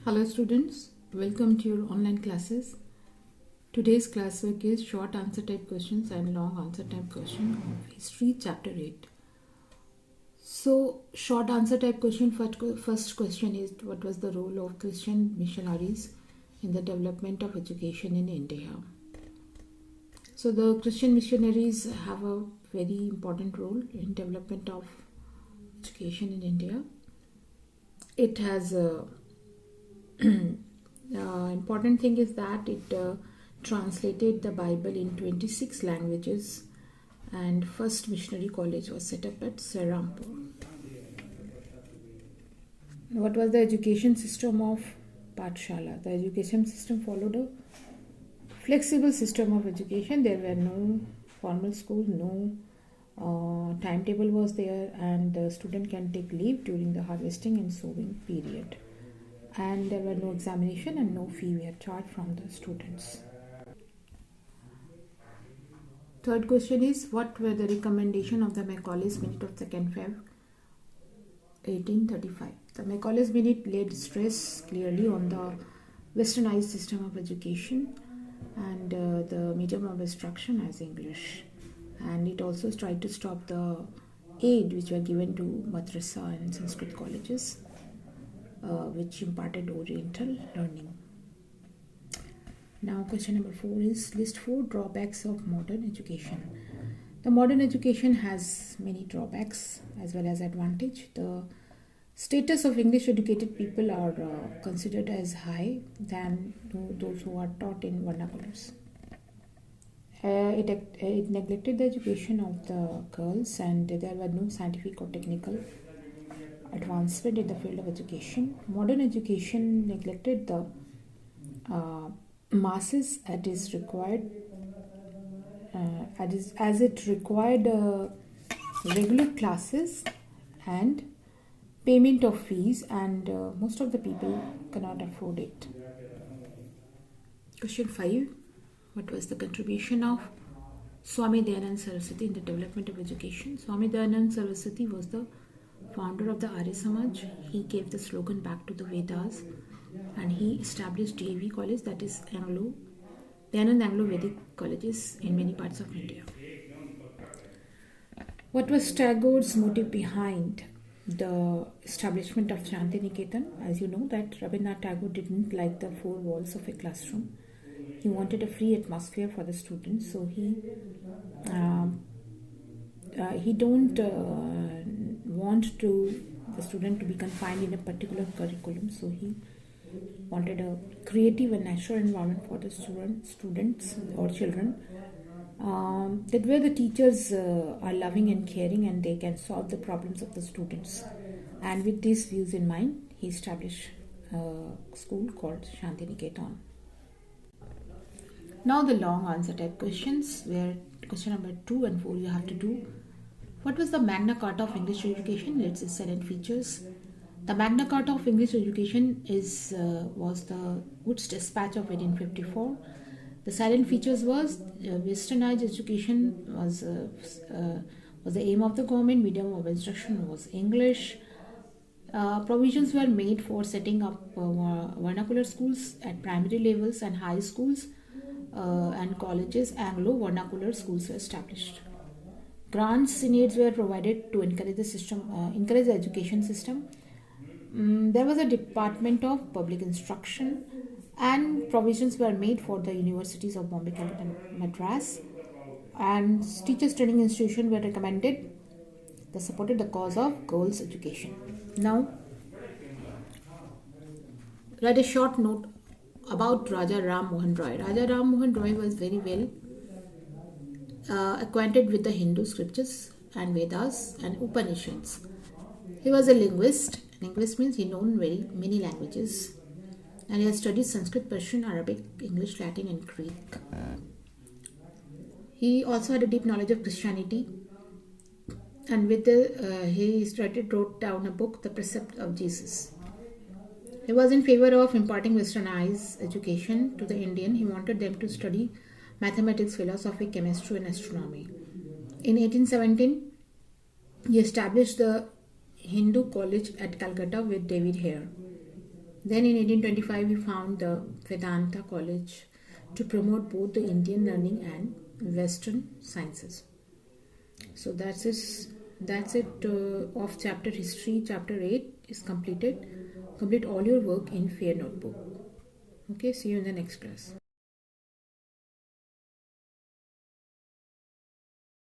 Hello students, welcome to your online classes. Today's classwork is short answer type questions and long answer type question of History chapter 8. So short answer type question, first question is, what was the role of Christian missionaries in the development of education in India? So the Christian missionaries have a very important role in development of education in India. It has a important thing is that it translated the Bible in 26 languages, and first missionary college was set up at Serampur. What was the education system of Pathshala? The education system followed a flexible system of education. There were no formal schools, no timetable was there, and the student can take leave during the harvesting and sowing period. And there were no examination and no fee were charged from the students. Third question is, what were the recommendation of the Macaulay's Minute of 2nd Feb 1835? The Macaulay's Minute laid stress clearly on the westernized system of education and the medium of instruction as English, and it also tried to stop the aid which were given to madrasa and Sanskrit colleges, which imparted Oriental learning. Now question number 4 is, list 4 drawbacks of modern education. The modern education has many drawbacks as well as advantage. The status of English educated people are considered as high than those who are taught in vernaculars. It neglected the education of the girls, and there were no scientific or technical advancement in the field of education. Modern education neglected the masses as it required regular classes and payment of fees, and most of the people cannot afford it. Question 5. What was the contribution of Swami Dayanand Saraswati in the development of education? Swami Dayanand Saraswati was the founder of the Arya Samaj. He gave the slogan back to the Vedas, and he established DAV college, that is Dayanand Anglo Vedic colleges in many parts of India. What was Tagore's motive behind the establishment of Shanti Niketan? As you know that Rabindranath Tagore didn't like the four walls of a classroom. He wanted a free atmosphere for the students, so he don't want the student to be confined in a particular curriculum. So he wanted a creative and natural environment for the students or children, that where the teachers are loving and caring and they can solve the problems of the students. And with these views in mind, he established a school called Shanti Niketan. Now the long answer type questions, where question number 2 and 4 you have to do. What was the Magna Carta of English education? Let's see salient features. The Magna Carta of English education was the Wood's Dispatch of 1854. The salient features was westernized education was the aim of the government. Medium of instruction was English. Provisions were made for setting up vernacular schools at primary levels and high schools and colleges. Anglo vernacular schools were established. Grants and aids were provided to encourage the education system. There was a Department of Public Instruction, and provisions were made for the universities of Bombay, Calcutta, and Madras. And teachers' training institutions were recommended. They supported the cause of girls' education. Now, write a short note about Raja Ram Mohan Roy. Raja Ram Mohan Roy was very well acquainted with the Hindu scriptures and Vedas and Upanishads. He was a linguist. Linguist means he known very many languages, and he has studied Sanskrit, Persian, Arabic, English, Latin, and Greek. He also had a deep knowledge of Christianity, and with he wrote down a book, The Precept of Jesus. He was in favor of imparting westernized education to the Indian. He wanted them to study mathematics, philosophy, chemistry, and astronomy. In 1817, he established the Hindu College at Calcutta with David Hare. Then in 1825 he found the Vedanta College to promote both the Indian learning and Western sciences. So that's it of chapter history. Chapter 8 is completed. Complete all your work in Fair Notebook. Okay, see you in the next class.